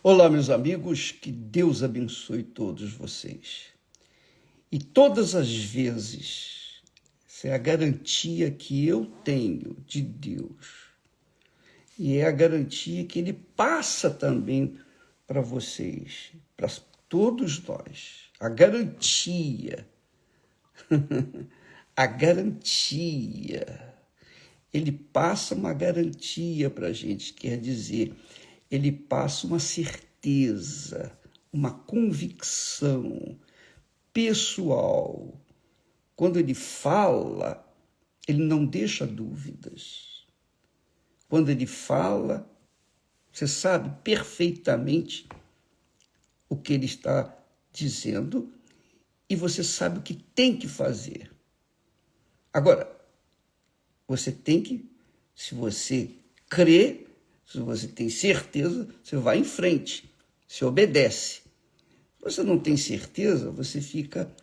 Olá, meus amigos, que Deus abençoe todos vocês. E todas as vezes, essa é a garantia que eu tenho de Deus. E é a garantia que Ele passa também para vocês, para todos nós. A garantia. A garantia. Ele passa uma garantia para a gente, quer dizer, ele passa uma certeza, uma convicção pessoal. Quando ele fala, ele não deixa dúvidas. Quando ele fala, você sabe perfeitamente o que ele está dizendo e você sabe o que tem que fazer. Agora, você tem que, se você crê, se você tem certeza, você vai em frente, você obedece. Se você não tem certeza, você fica,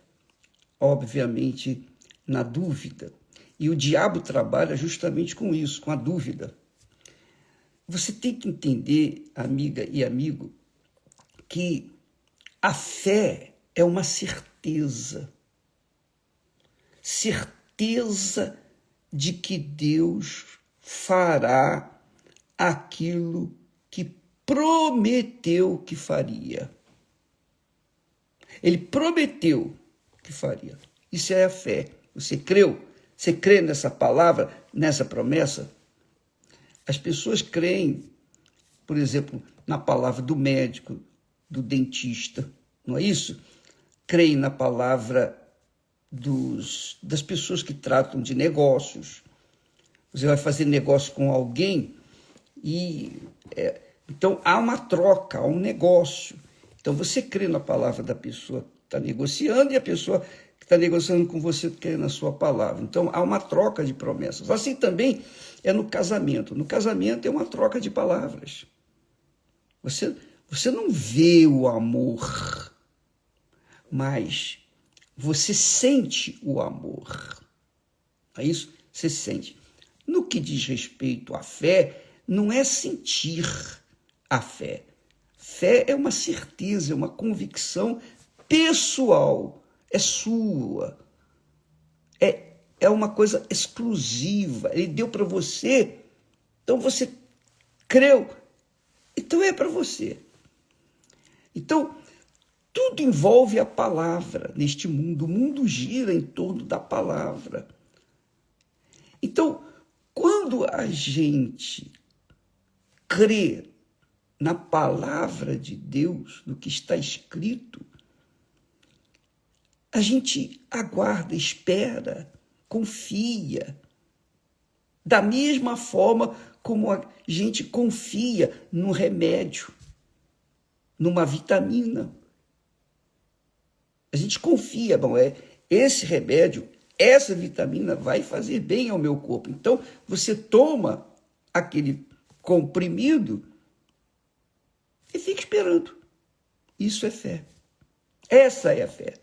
obviamente, na dúvida. E o diabo trabalha justamente com isso, com a dúvida. Você tem que entender, amiga e amigo, que a fé é uma certeza. Certeza de que Deus fará aquilo que prometeu que faria. Ele prometeu que faria. Isso é a fé. Você creu? Você crê nessa palavra, nessa promessa? As pessoas creem, por exemplo, na palavra do médico, do dentista, não é isso? Creem na palavra das pessoas que tratam de negócios. Você vai fazer negócio com alguém e então há uma troca, há um negócio. Então você crê na palavra da pessoa que está negociando e a pessoa que está negociando com você crê na sua palavra. Então há uma troca de promessas. Assim também é no casamento. No casamento é uma troca de palavras. Você não vê o amor, mas você sente o amor. É isso? Você sente. No que diz respeito à fé, não é sentir a fé. Fé é uma certeza, é uma convicção pessoal. É sua. É uma coisa exclusiva. Ele deu para você, então você creu, então é para você. Então, tudo envolve a palavra neste mundo. O mundo gira em torno da palavra. Então, quando a gente crê na palavra de Deus, no que está escrito, a gente aguarda, espera, confia. Da mesma forma como a gente confia num remédio, numa vitamina. A gente confia, esse remédio, essa vitamina vai fazer bem ao meu corpo. Então, você toma aquele comprimido e fica esperando. Isso é fé. Essa é a fé.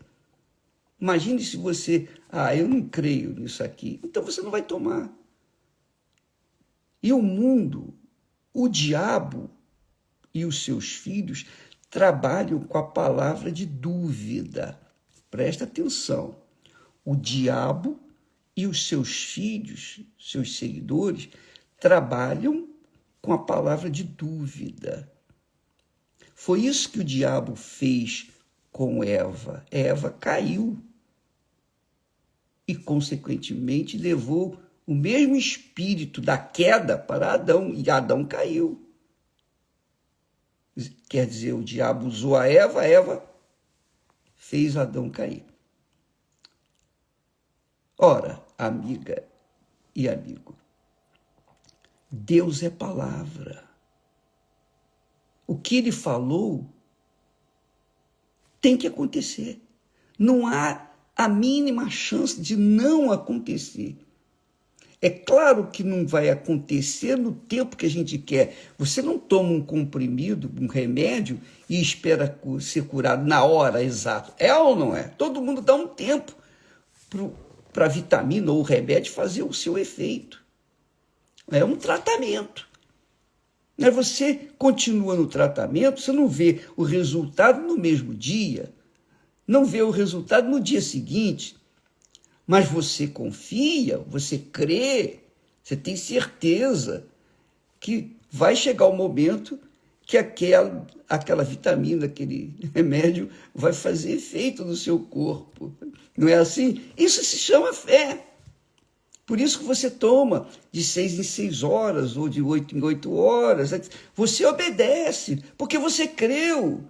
Imagine se você, eu não creio nisso aqui, então você não vai tomar. E o mundo, o diabo e os seus filhos trabalham com a palavra de dúvida. Presta atenção. O diabo e os seus filhos, seus seguidores, trabalham com a palavra de dúvida. Foi isso que o diabo fez com Eva. Eva caiu e, consequentemente, levou o mesmo espírito da queda para Adão, e Adão caiu. Quer dizer, o diabo usou a Eva fez Adão cair. Ora, amiga e amigo, Deus é palavra. O que ele falou tem que acontecer. Não há a mínima chance de não acontecer. É claro que não vai acontecer no tempo que a gente quer. Você não toma um comprimido, um remédio, e espera ser curado na hora exata. É ou não é? Todo mundo dá um tempo para a vitamina ou o remédio fazer o seu efeito. É um tratamento. Mas você continua no tratamento, você não vê o resultado no mesmo dia, não vê o resultado no dia seguinte, mas você confia, você crê, você tem certeza que vai chegar o momento que aquela vitamina, aquele remédio vai fazer efeito no seu corpo. Não é assim? Isso se chama fé. Por isso que você toma de 6 em 6 horas ou de 8 em 8 horas. Você obedece, porque você creu.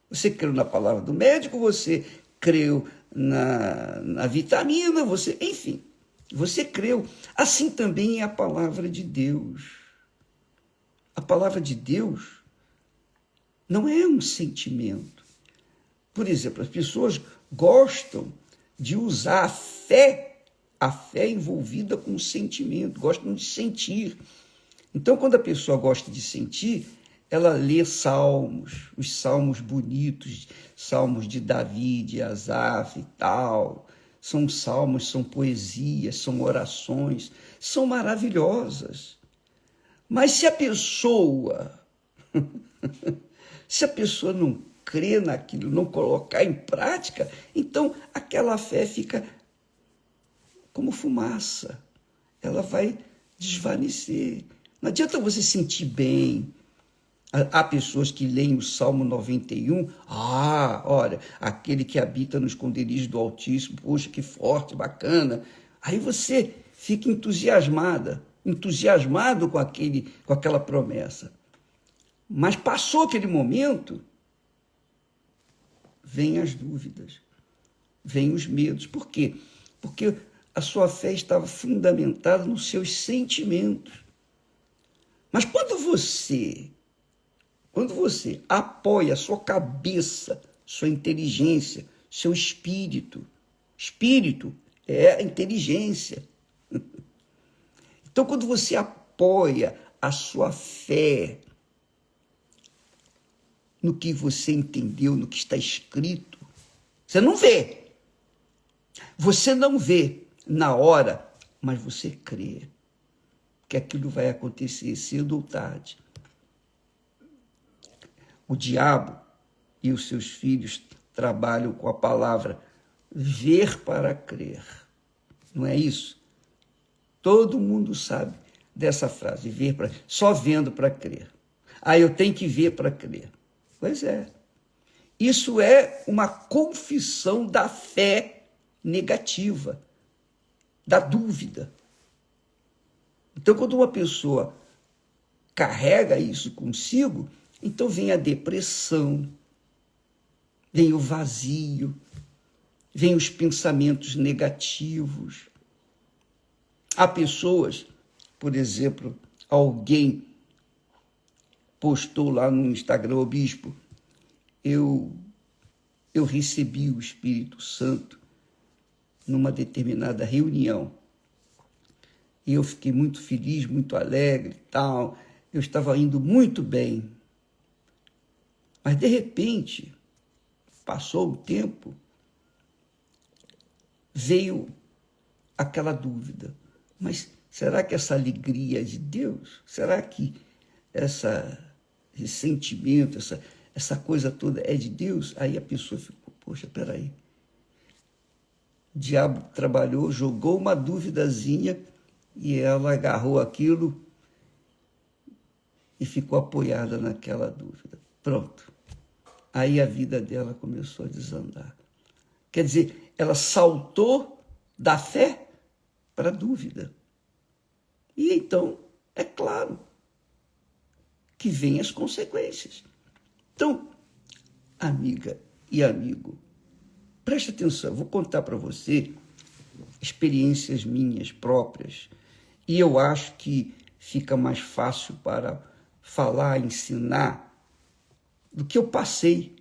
Você creu na palavra do médico, você creu na vitamina, enfim, você creu. Assim também é a palavra de Deus. A palavra de Deus não é um sentimento. Por exemplo, as pessoas gostam de usar a fé envolvida com o sentimento, gostam de sentir. Então, quando a pessoa gosta de sentir, ela lê salmos, os salmos bonitos, salmos de Davi, de Asaf e tal. São salmos, são poesias, são orações, são maravilhosas. Mas se a pessoa não crê naquilo, não colocar em prática, então aquela fé fica como fumaça. Ela vai desvanecer. Não adianta você sentir bem. Há pessoas que leem o Salmo 91, olha, aquele que habita no esconderijo do Altíssimo, poxa, que forte, bacana. Aí você fica entusiasmado com aquela promessa. Mas passou aquele momento, vêm as dúvidas, vêm os medos. Por quê? Porque a sua fé estava fundamentada nos seus sentimentos. Mas quando você apoia a sua cabeça, sua inteligência, seu espírito é a inteligência. Então, quando você apoia a sua fé no que você entendeu, no que está escrito, você não vê. Você não vê na hora, mas você crê que aquilo vai acontecer cedo ou tarde. O diabo e os seus filhos trabalham com a palavra ver para crer. Não é isso? Todo mundo sabe dessa frase, só vendo para crer. Eu tenho que ver para crer. Pois é. Isso é uma confissão da fé negativa, da dúvida. Então, quando uma pessoa carrega isso consigo, então vem a depressão, vem o vazio, vem os pensamentos negativos. Há pessoas, por exemplo, alguém postou lá no Instagram, o bispo, eu recebi o Espírito Santo numa determinada reunião. E eu fiquei muito feliz, muito alegre e tal. Eu estava indo muito bem. Mas, de repente, passou um tempo, veio aquela dúvida. Mas será que essa alegria é de Deus? Será que esse sentimento, essa coisa toda é de Deus? Aí a pessoa ficou, poxa, peraí. O diabo trabalhou, jogou uma duvidazinha e ela agarrou aquilo e ficou apoiada naquela dúvida. Pronto. Aí a vida dela começou a desandar. Quer dizer, ela saltou da fé para a dúvida. E então, é claro que vêm as consequências. Então, amiga e amigo, preste atenção, eu vou contar para você experiências minhas próprias e eu acho que fica mais fácil para falar, ensinar do que eu passei,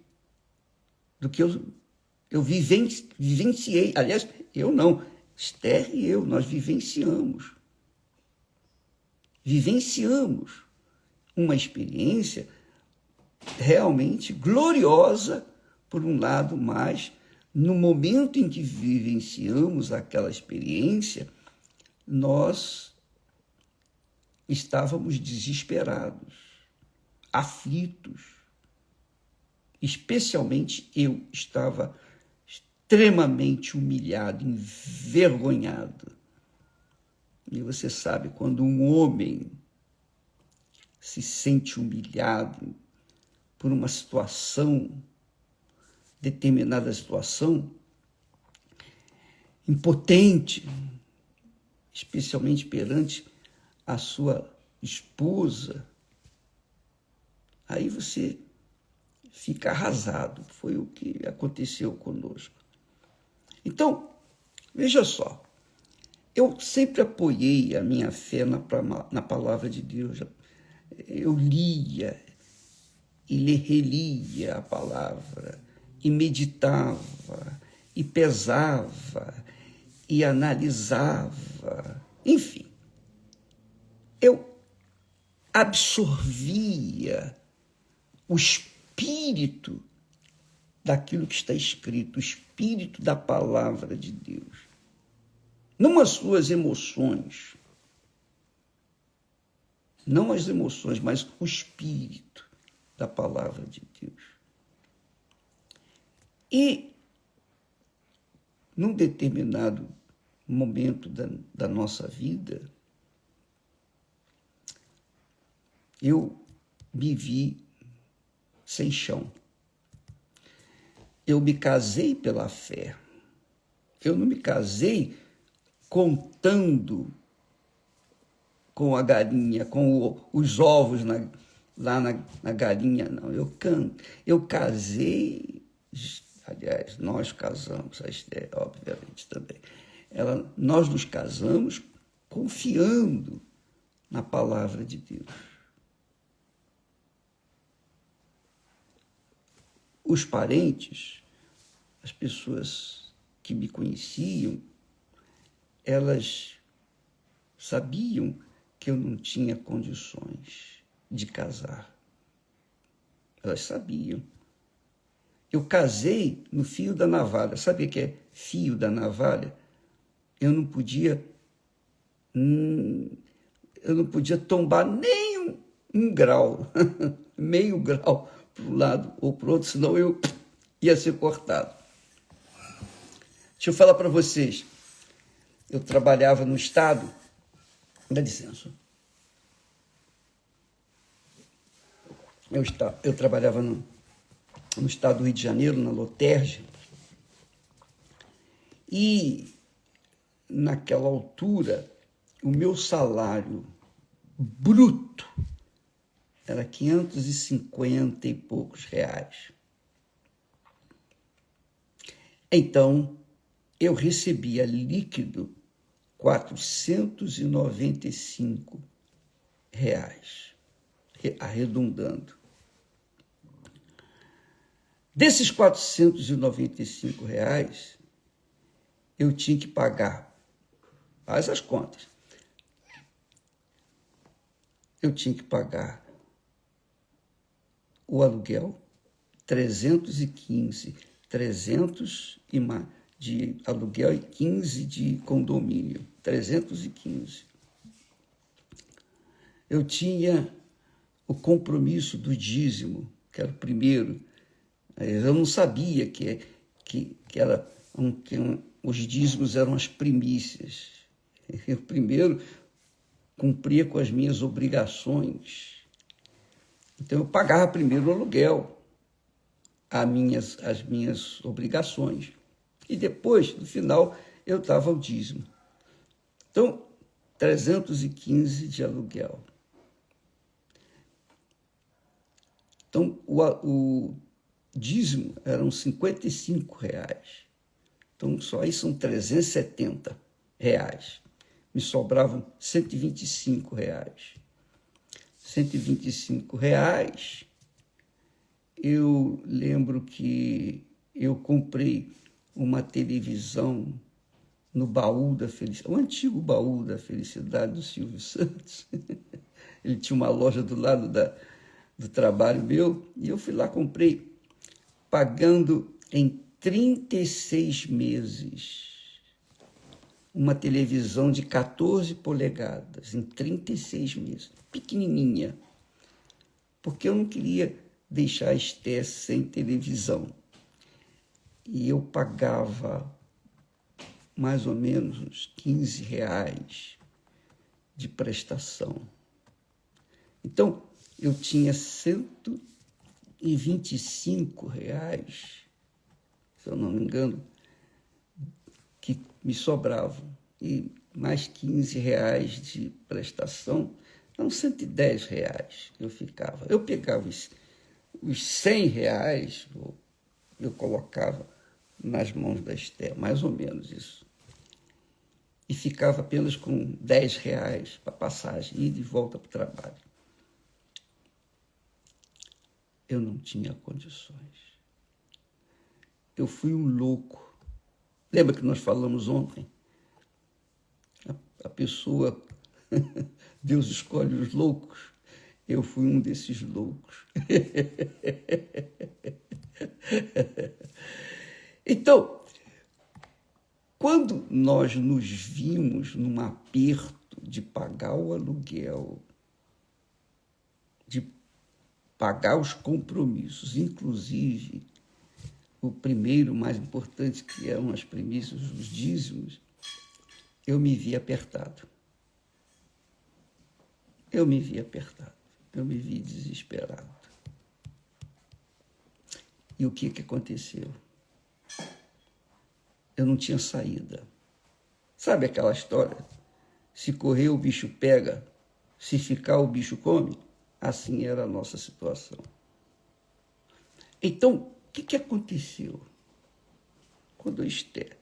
do que eu vivenciei. Aliás, eu não, Esther e eu, nós vivenciamos uma experiência realmente gloriosa, por um lado, mas no momento em que vivenciamos aquela experiência, nós estávamos desesperados. aflitos. Especialmente eu estava extremamente humilhado, envergonhado. E você sabe, quando um homem se sente humilhado por uma situação, determinada situação, impotente, especialmente perante a sua esposa, aí você fica arrasado. Foi o que aconteceu conosco. Então, veja só, eu sempre apoiei a minha fé na palavra de Deus. Eu lia e relia a palavra, e meditava, e pesava, e analisava, enfim. Eu absorvia o espírito daquilo que está escrito, o espírito da palavra de Deus. Não as suas emoções, não as emoções, mas o espírito da palavra de Deus. E, num determinado momento da nossa vida, eu me vi sem chão. Eu me casei pela fé. Eu não me casei contando com a galinha, com os ovos lá na galinha, não. Eu casei, aliás, nós casamos, a Esther, obviamente, também. Nós nos casamos confiando na palavra de Deus. Os parentes, as pessoas que me conheciam, elas sabiam que eu não tinha condições de casar. Elas sabiam. Eu casei no fio da navalha. Sabe o que é fio da navalha? Eu não podia tombar nem um grau, meio grau para um lado ou para o outro, senão eu ia ser cortado. Deixa eu falar para vocês. Eu trabalhava no estado, dá licença. Eu trabalhava no estado do Rio de Janeiro, na Loterge, e naquela altura o meu salário bruto era 550 e poucos reais. Então, eu recebia líquido 495 reais, arredondando. Desses 495 reais, eu tinha que pagar, faz as contas, eu tinha que pagar o aluguel, 315, 300 e mais de aluguel e 15 de condomínio, 315. Eu tinha o compromisso do dízimo, que era o primeiro. Eu não sabia que os dízimos eram as primícias. Eu primeiro cumpria com as minhas obrigações. Então eu pagava primeiro o aluguel, as minhas obrigações. E depois, no final, eu dava o dízimo. Então, 315 de aluguel. Então, o dízimo eram 55 reais. Então, só aí são 370 reais. Me sobravam 125 reais. 125 reais, eu lembro que eu comprei uma televisão no Baú da Felicidade, o antigo Baú da Felicidade do Silvio Santos. Ele tinha uma loja do lado do trabalho meu, e eu fui lá, comprei, pagando em 36 meses uma televisão de 14 polegadas, em 36 meses, pequenininha. porque eu não queria deixar a Esther sem televisão. E eu pagava mais ou menos uns R$ 15 de prestação. Então, eu tinha R$ 125, se eu não me engano, que me sobravam. E mais R$ 15 de prestação, então R$ 110 eu ficava. Eu pegava os R$ 100, eu colocava nas mãos da Esther, mais ou menos isso. E ficava apenas com R$ 10 para passagem, ida e volta para o trabalho. Eu não tinha condições. Eu fui um louco. Lembra que nós falamos ontem? A pessoa, Deus escolhe os loucos. Eu fui um desses loucos. Então, quando nós nos vimos num aperto de pagar o aluguel, de pagar os compromissos, inclusive o primeiro, mais importante, que eram as primícias, os dízimos, eu me vi apertado. Eu me vi desesperado. E o que aconteceu? Eu não tinha saída. Sabe aquela história? Se correr, o bicho pega. Se ficar, o bicho come. Assim era a nossa situação. Então, o que aconteceu? Quando a Esther,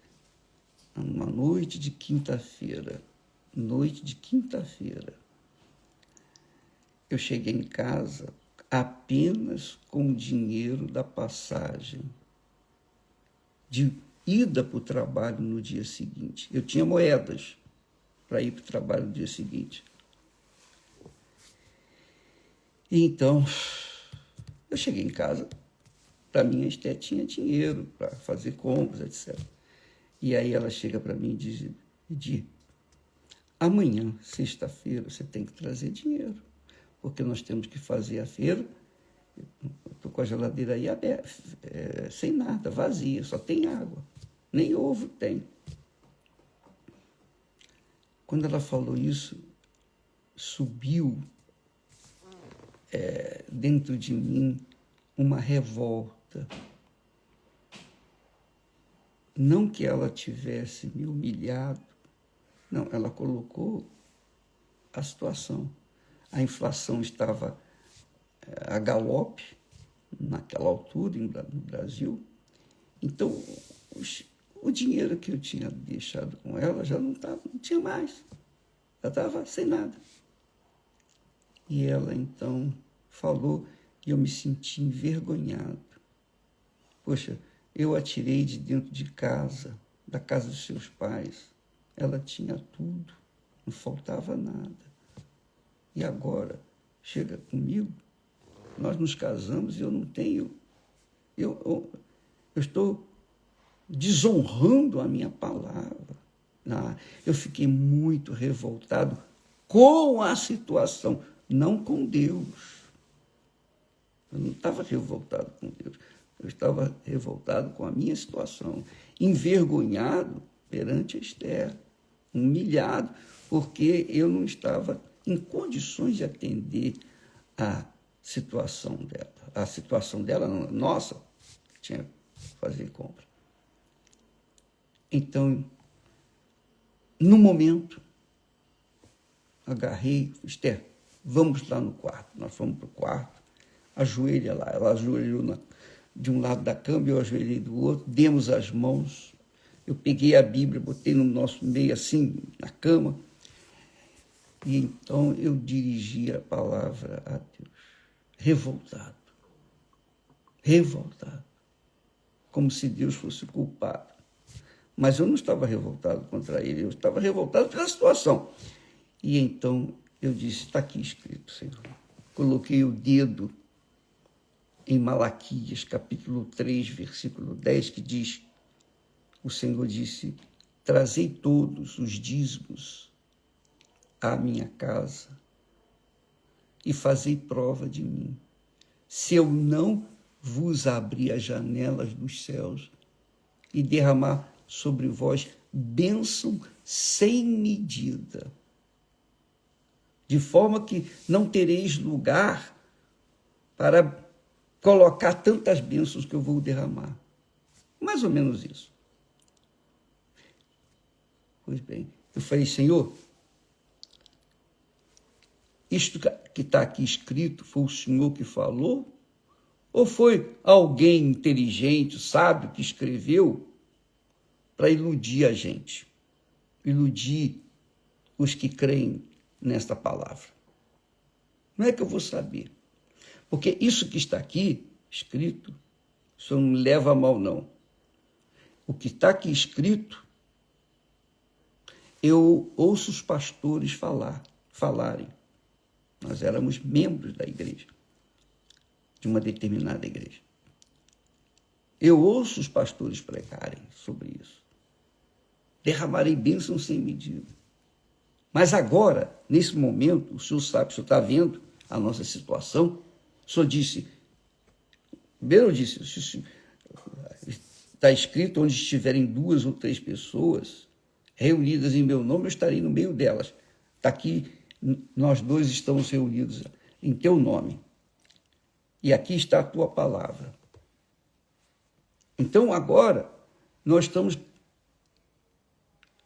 numa noite de quinta-feira, eu cheguei em casa apenas com o dinheiro da passagem de ida para o trabalho no dia seguinte. Eu tinha moedas para ir para o trabalho no dia seguinte. E então, eu cheguei em casa, para mim a Esther tinha dinheiro para fazer compras, etc. E aí ela chega para mim e diz, Edir, amanhã, sexta-feira, você tem que trazer dinheiro, porque nós temos que fazer a feira. Estou com a geladeira aí aberta, sem nada, vazia, só tem água. Nem ovo tem. Quando ela falou isso, subiu dentro de mim uma revolta. Não que ela tivesse me humilhado, não, ela colocou a situação. A inflação estava a galope naquela altura no Brasil. Então, o dinheiro que eu tinha deixado com ela já não tinha mais. Já estava sem nada. E ela, então, falou e eu me senti envergonhado. Poxa, eu a tirei de dentro de casa, da casa dos seus pais. Ela tinha tudo, não faltava nada. E agora, chega comigo, nós nos casamos e eu não tenho... Eu estou desonrando a minha palavra. Eu fiquei muito revoltado com a situação, não com Deus. Eu não estava revoltado com Deus. Eu estava revoltado com a minha situação, envergonhado perante a Esther, humilhado, porque eu não estava em condições de atender a situação dela. A situação dela, nossa, tinha que fazer compra. Então, no momento, agarrei, Esther, vamos lá no quarto. Nós fomos para o quarto, ajoelha lá. Ela ajoelhou de um lado da cama, eu ajoelhei do outro, demos as mãos. Eu peguei a Bíblia, botei no nosso meio assim, na cama, e então eu dirigi a palavra a Deus, revoltado, como se Deus fosse culpado. Mas eu não estava revoltado contra ele, eu estava revoltado pela situação. E então eu disse, está aqui escrito, Senhor. Coloquei o dedo em Malaquias, capítulo 3, versículo 10, que diz, o Senhor disse, trazei todos os dízimos à minha casa e fazei prova de mim. se eu não vos abrir as janelas dos céus e derramar sobre vós bênção sem medida, de forma que não tereis lugar para colocar tantas bênçãos que eu vou derramar. Mais ou menos isso. Pois bem, eu falei, Senhor, isto que está aqui escrito, foi o Senhor que falou? Ou foi alguém inteligente, sábio, que escreveu para iludir a gente? Iludir os que creem nesta palavra. Não é que eu vou saber. Porque isso que está aqui escrito, isso não me leva a mal, não. O que está aqui escrito, eu ouço os pastores falarem. Nós éramos membros da igreja, de uma determinada igreja. Eu ouço os pastores pregarem sobre isso. Derramarei bênção sem medida. Mas agora, nesse momento, o senhor sabe, o senhor está vendo a nossa situação. O senhor disse, primeiro eu disse, está escrito, onde estiverem 2 ou 3 pessoas reunidas em meu nome, eu estarei no meio delas. Está aqui, nós 2 estamos reunidos em teu nome. E aqui está a tua palavra. Então, agora, nós estamos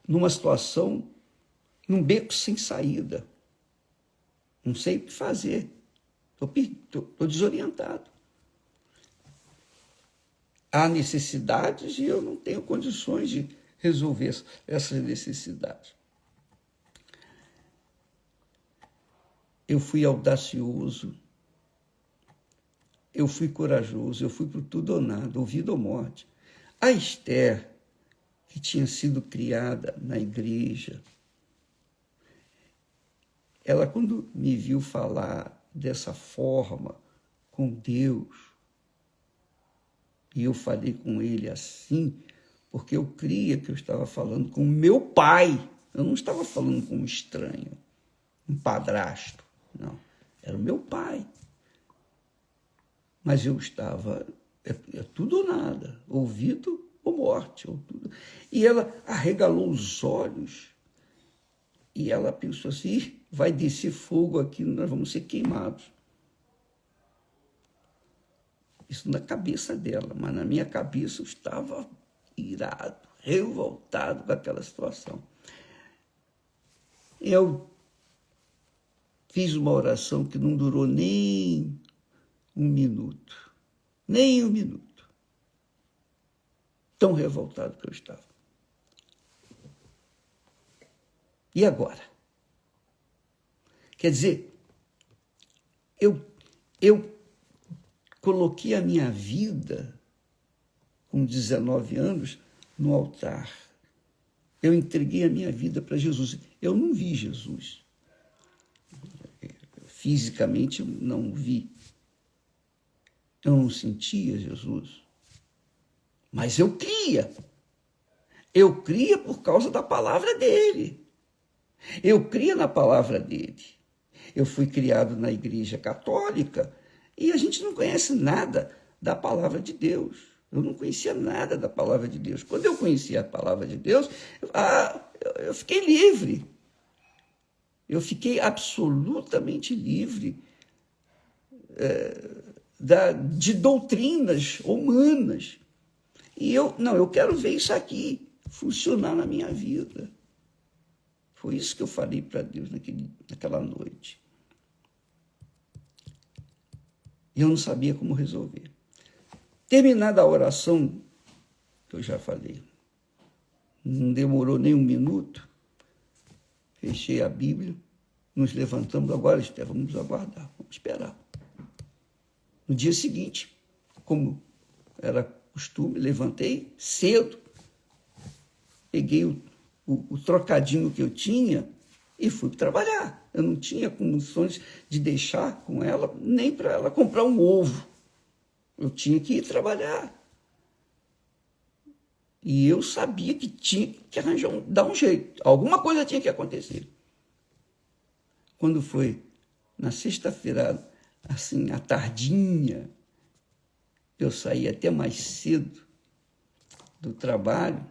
numa situação, num beco sem saída. Não sei o que fazer. Estou desorientado. Há necessidades e eu não tenho condições de resolver essas necessidades. Eu fui audacioso, eu fui corajoso, eu fui por tudo ou nada, ou vida ou morte. A Esther, que tinha sido criada na igreja, ela, quando me viu falar dessa forma com Deus, e eu falei com ele assim, porque eu cria que eu estava falando com meu pai, eu não estava falando com um estranho, um padrasto, não, era o meu pai. Mas eu estava, é tudo ou nada, ouvido ou morte, ou tudo. E ela arregalou os olhos, e ela pensou assim, vai descer fogo aqui, nós vamos ser queimados. Isso na cabeça dela, mas na minha cabeça eu estava irado, revoltado com aquela situação. Eu fiz uma oração que não durou nem um minuto. Nem um minuto. Tão revoltado que eu estava. E agora? Quer dizer, eu coloquei a minha vida, com 19 anos, no altar. Eu entreguei a minha vida para Jesus. Eu não vi Jesus. Fisicamente, eu não vi. Eu não sentia Jesus. Mas eu cria. Eu cria por causa da palavra dele. Eu cria na palavra dele. Eu fui criado na igreja católica e a gente não conhece nada da palavra de Deus. Eu não conhecia nada da palavra de Deus. Quando eu conheci a palavra de Deus, eu fiquei livre. Eu fiquei absolutamente livre de doutrinas humanas. E eu quero ver isso aqui funcionar na minha vida. Foi isso que eu falei para Deus naquela noite. E eu não sabia como resolver. Terminada a oração, que eu já falei, não demorou nem um minuto, fechei a Bíblia, nos levantamos agora, Esther, vamos aguardar, vamos esperar. No dia seguinte, como era costume, levantei cedo, peguei o trocadinho que eu tinha e fui trabalhar. Eu não tinha condições de deixar com ela, nem para ela comprar um ovo. Eu tinha que ir trabalhar. E eu sabia que tinha que dar um jeito. Alguma coisa tinha que acontecer. Quando foi na sexta-feira assim, à tardinha, eu saí até mais cedo do trabalho,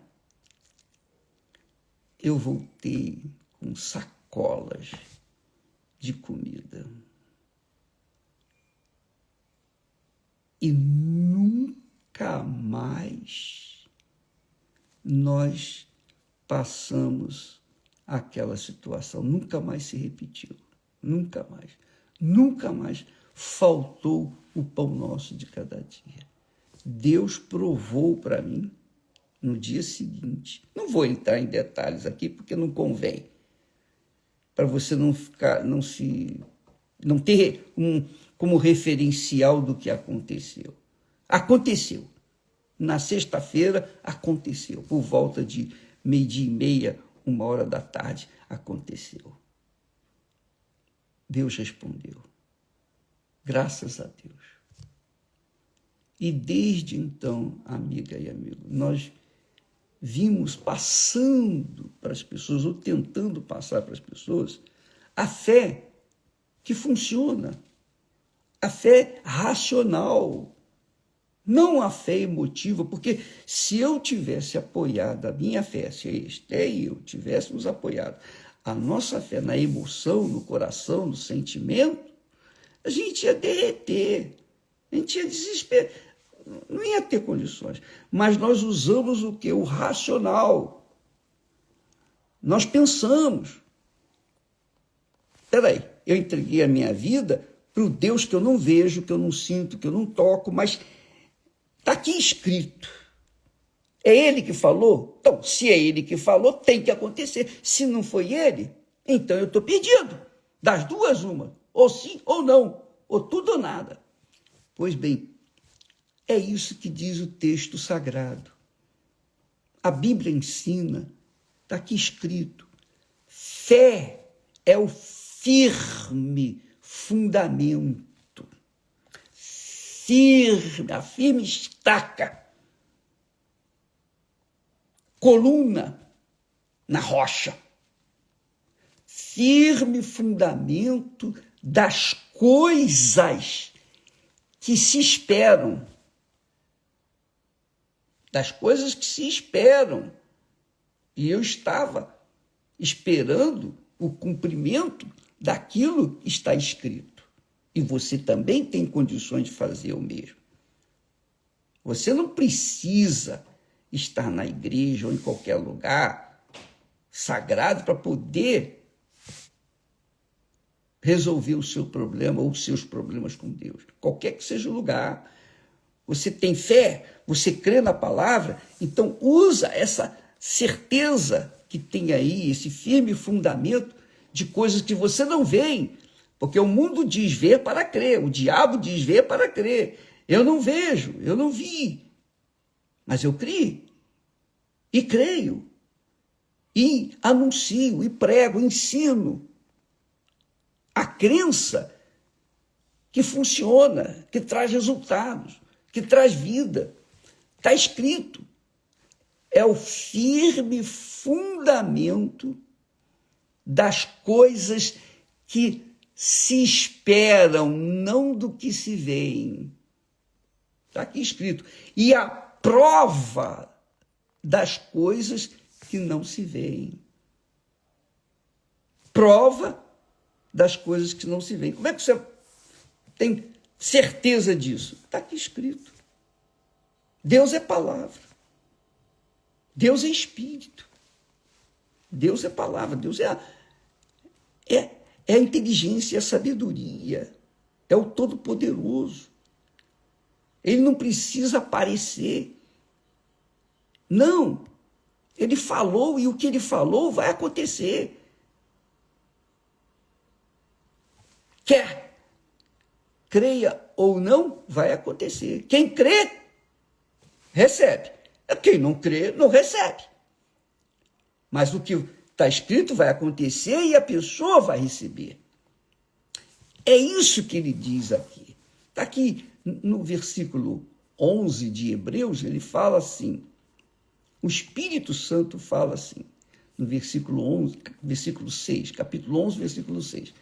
eu voltei com sacolas de comida. E nunca mais nós passamos aquela situação, nunca mais se repetiu, nunca mais. Nunca mais faltou o pão nosso de cada dia. Deus provou para mim no dia seguinte. Não vou entrar em detalhes aqui porque não convém, para você não ter como referencial do que aconteceu. Aconteceu. Na sexta-feira aconteceu, por volta de 12:30, 1h da tarde, aconteceu. Deus respondeu. Graças a Deus. E desde então, amiga e amigo, nós vimos passando para as pessoas, ou tentando passar para as pessoas, a fé que funciona, a fé racional, não a fé emotiva, porque se eu tivesse apoiado a minha fé, se a Esté e eu tivéssemos apoiado a nossa fé na emoção, no coração, no sentimento, a gente ia derreter, a gente ia desesperar, não ia ter condições. Mas nós usamos o quê? O racional. Nós pensamos. Espera aí, eu entreguei a minha vida para o Deus que eu não vejo, que eu não sinto, que eu não toco, mas está aqui escrito. É ele que falou? Então, se é ele que falou, tem que acontecer. Se não foi ele, então eu estou perdido. Das duas, uma. Ou sim ou não. Ou tudo ou nada. Pois bem, é isso que diz o texto sagrado. A Bíblia ensina, está aqui escrito, fé é o firme fundamento. Firme, a firme estaca. Coluna na rocha, firme fundamento das coisas que se esperam, das coisas que se esperam. E eu estava esperando o cumprimento daquilo que está escrito. E você também tem condições de fazer o mesmo. Você não precisa estar na igreja ou em qualquer lugar sagrado para poder resolver o seu problema ou os seus problemas com Deus. Qualquer que seja o lugar. Você tem fé, você crê na palavra, então usa essa certeza que tem aí, esse firme fundamento de coisas que você não vê, porque o mundo diz ver para crer, o diabo diz ver para crer. Eu não vejo, eu não vi, mas eu criei. E creio, e anuncio, e prego, ensino. A crença que funciona, que traz resultados, que traz vida. Está escrito. É o firme fundamento das coisas que se esperam, não do que se veem. Está aqui escrito. E a prova das coisas que não se veem. Prova das coisas que não se veem. Como é que você tem certeza disso? Está aqui escrito. Deus é palavra. Deus é espírito. Deus é palavra. Deus é a inteligência, é a sabedoria. É o Todo-Poderoso. Ele não precisa aparecer. Não, ele falou e o que ele falou vai acontecer. Quer creia ou não, vai acontecer. Quem crê, recebe. Quem não crê, não recebe. Mas o que está escrito vai acontecer e a pessoa vai receber. É isso que ele diz aqui. Está aqui no versículo 11 de Hebreus, ele fala assim. O Espírito Santo fala assim, no versículo 6, capítulo 11, versículo 6.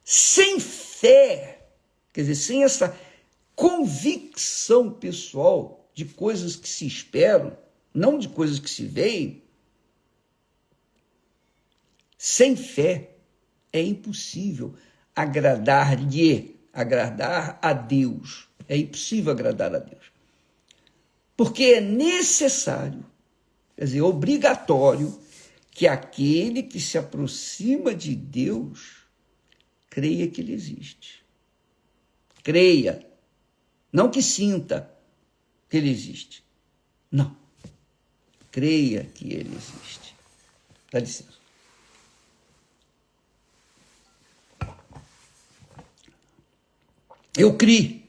Sem fé Quer dizer, sem essa convicção pessoal de coisas que se esperam, não de coisas que se veem, sem fé é impossível agradar-lhe, agradar a Deus. É impossível agradar a Deus. Porque é necessário, quer dizer, obrigatório, que aquele que se aproxima de Deus creia que Ele existe. Creia. Não que sinta que Ele existe. Não. Creia que Ele existe. Dá licença. Eu criei.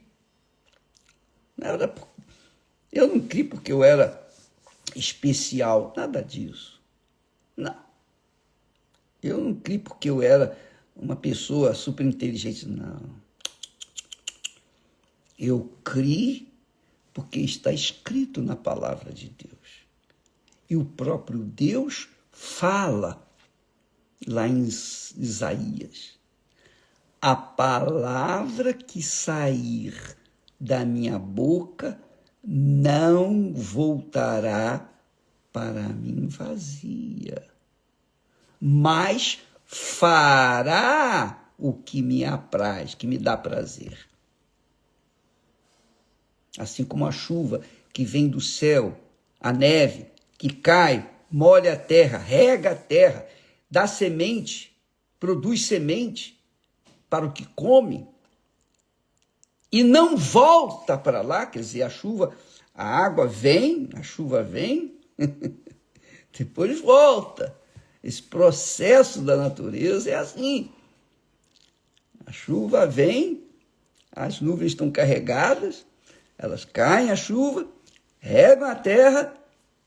Eu não criei porque eu era especial, nada disso. Não. Eu não criei porque eu era uma pessoa super inteligente, não. Eu criei porque está escrito na palavra de Deus. E o próprio Deus fala lá em Isaías. A palavra que sair da minha boca não voltará para mim vazia, mas fará o que me apraz, que me dá prazer. Assim como a chuva que vem do céu, a neve que cai, molha a terra, rega a terra, dá semente, produz semente para o que come, e não volta para lá, quer dizer, a água vem, a chuva vem, depois volta. Esse processo da natureza é assim. A chuva vem, as nuvens estão carregadas, elas caem a chuva, regam a terra,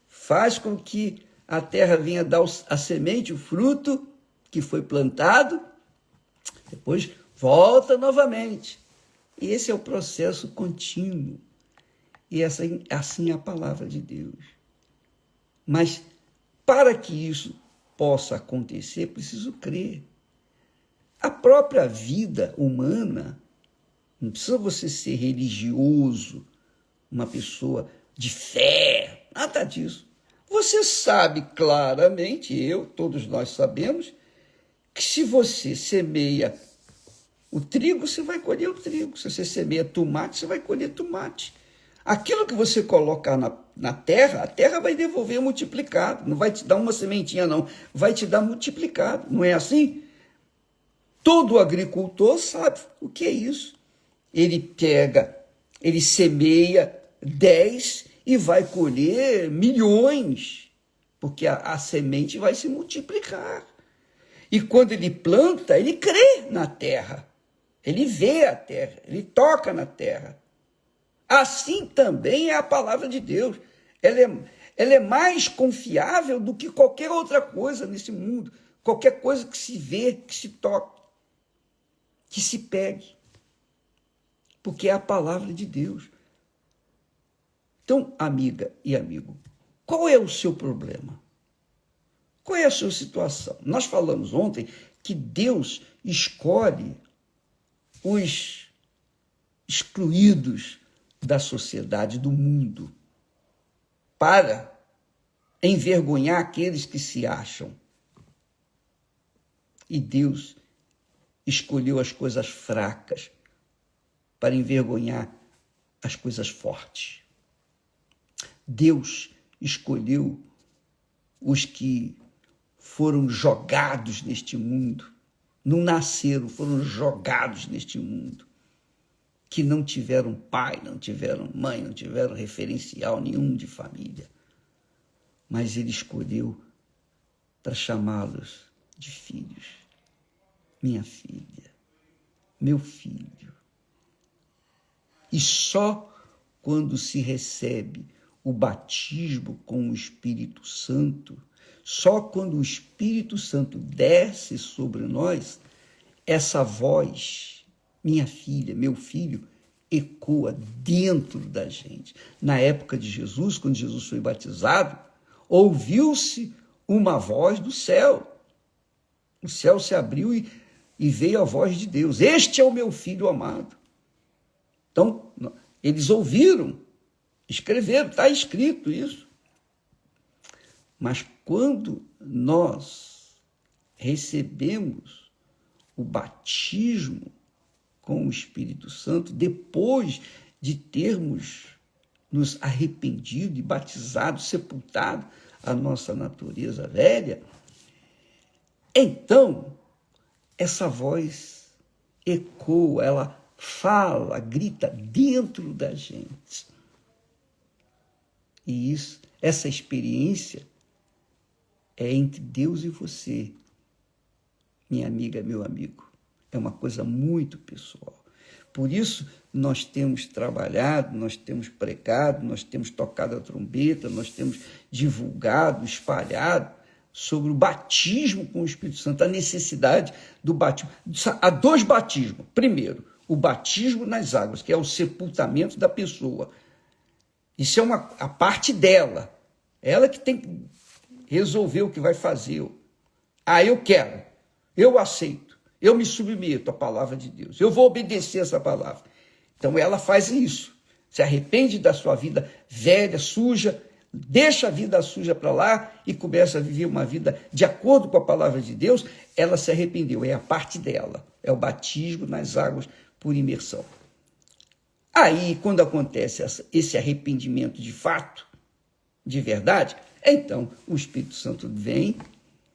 faz com que a terra venha dar a semente, o fruto que foi plantado, depois volta novamente. E esse é o processo contínuo. E assim é a palavra de Deus. Mas para que isso possa acontecer, preciso crer. A própria vida humana, não precisa você ser religioso, uma pessoa de fé, nada disso. Você sabe claramente, todos nós sabemos, que se você semeia o trigo, você vai colher o trigo. Se você semeia tomate, você vai colher tomate. Aquilo que você colocar na terra, a terra vai devolver multiplicado. Não vai te dar uma sementinha, não. Vai te dar multiplicado. Não é assim? Todo agricultor sabe o que é isso. Ele semeia 10 e vai colher milhões, porque a semente vai se multiplicar. E quando ele planta, ele crê na terra. Ele vê a terra, ele toca na terra. Assim também é a palavra de Deus. Ela é mais confiável do que qualquer outra coisa nesse mundo. Qualquer coisa que se vê, que se toque, que se pegue. Porque é a palavra de Deus. Então, amiga e amigo, qual é o seu problema? Qual é a sua situação? Nós falamos ontem que Deus escolhe os excluídos da sociedade, do mundo, para envergonhar aqueles que se acham. E Deus escolheu as coisas fracas para envergonhar as coisas fortes. Deus escolheu os que foram jogados neste mundo, não nasceram, foram jogados neste mundo, que não tiveram pai, não tiveram mãe, não tiveram referencial nenhum de família. Mas Ele escolheu para chamá-los de filhos. Minha filha, meu filho. E só quando se recebe o batismo com o Espírito Santo, só quando o Espírito Santo desce sobre nós, essa voz, minha filha, meu filho, ecoa dentro da gente. Na época de Jesus, quando Jesus foi batizado, ouviu-se uma voz do céu. O céu se abriu e veio a voz de Deus. Este é o meu filho amado. Então, eles ouviram, escreveram, está escrito isso. Mas quando nós recebemos o batismo com o Espírito Santo, depois de termos nos arrependido e batizado, sepultado a nossa natureza velha, então essa voz ecoa, ela fala, grita dentro da gente. E isso, essa experiência é entre Deus e você, minha amiga, meu amigo. É uma coisa muito pessoal. Por isso, nós temos trabalhado, nós temos pregado, nós temos tocado a trombeta, nós temos divulgado, espalhado sobre o batismo com o Espírito Santo, a necessidade do batismo. Há dois batismos. Primeiro, o batismo nas águas, que é o sepultamento da pessoa. Isso é a parte dela. Ela que tem que resolver o que vai fazer. Eu quero, eu aceito, eu me submeto à palavra de Deus, eu vou obedecer essa palavra. Então ela faz isso, se arrepende da sua vida velha, suja, deixa a vida suja para lá e começa a viver uma vida de acordo com a palavra de Deus. Ela se arrependeu, é a parte dela, é o batismo nas águas por imersão. Aí, quando acontece esse arrependimento de fato, de verdade, então o Espírito Santo vem,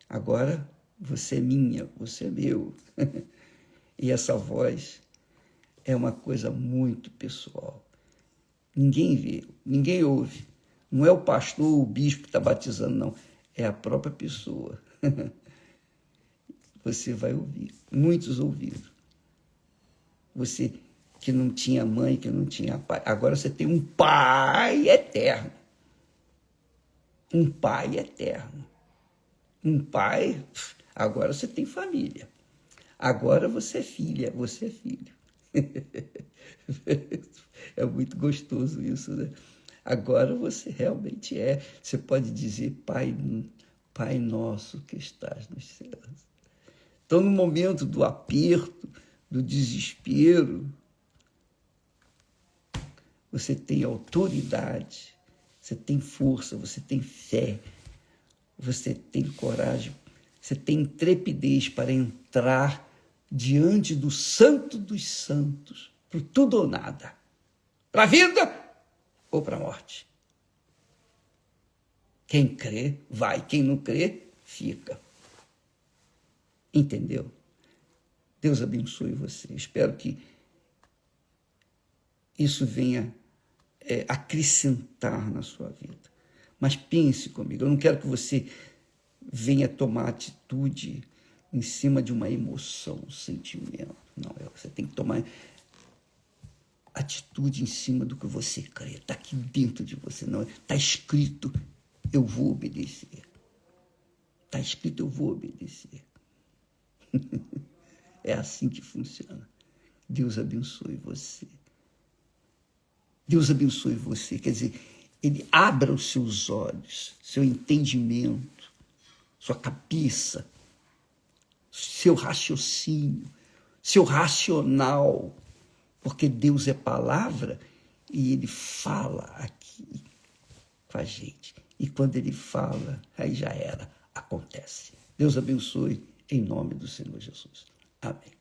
agora você é minha, você é meu. E essa voz é uma coisa muito pessoal. Ninguém vê, ninguém ouve. Não é o pastor ou o bispo que está batizando, não. É a própria pessoa. Você vai ouvir. Muitos ouviram. Você que não tinha mãe, que não tinha pai. Agora você tem um pai eterno. Um pai eterno. Um pai... Agora você tem família. Agora você é filha, você é filho. É muito gostoso isso, né? Agora você realmente é. Você pode dizer, Pai nosso que estás nos céus. Então, no momento do aperto, do desespero, você tem autoridade, você tem força, você tem fé, você tem coragem, você tem intrepidez para entrar diante do Santo dos Santos, para tudo ou nada, para a vida ou para a morte. Quem crê, vai. Quem não crê, fica. Entendeu? Deus abençoe você. Espero que isso venha acrescentar na sua vida. Mas pense comigo, eu não quero que você venha tomar atitude em cima de uma emoção, um sentimento. Não, você tem que tomar atitude em cima do que você crê. Está aqui dentro de você. Não, está escrito, eu vou obedecer. Está escrito, eu vou obedecer. É assim que funciona. Deus abençoe você. Deus abençoe você. Quer dizer, Ele abra os seus olhos, seu entendimento, sua cabeça, seu raciocínio, seu racional, porque Deus é palavra e Ele fala aqui com a gente. E quando Ele fala, aí já era, acontece. Deus abençoe em nome do Senhor Jesus. Amém.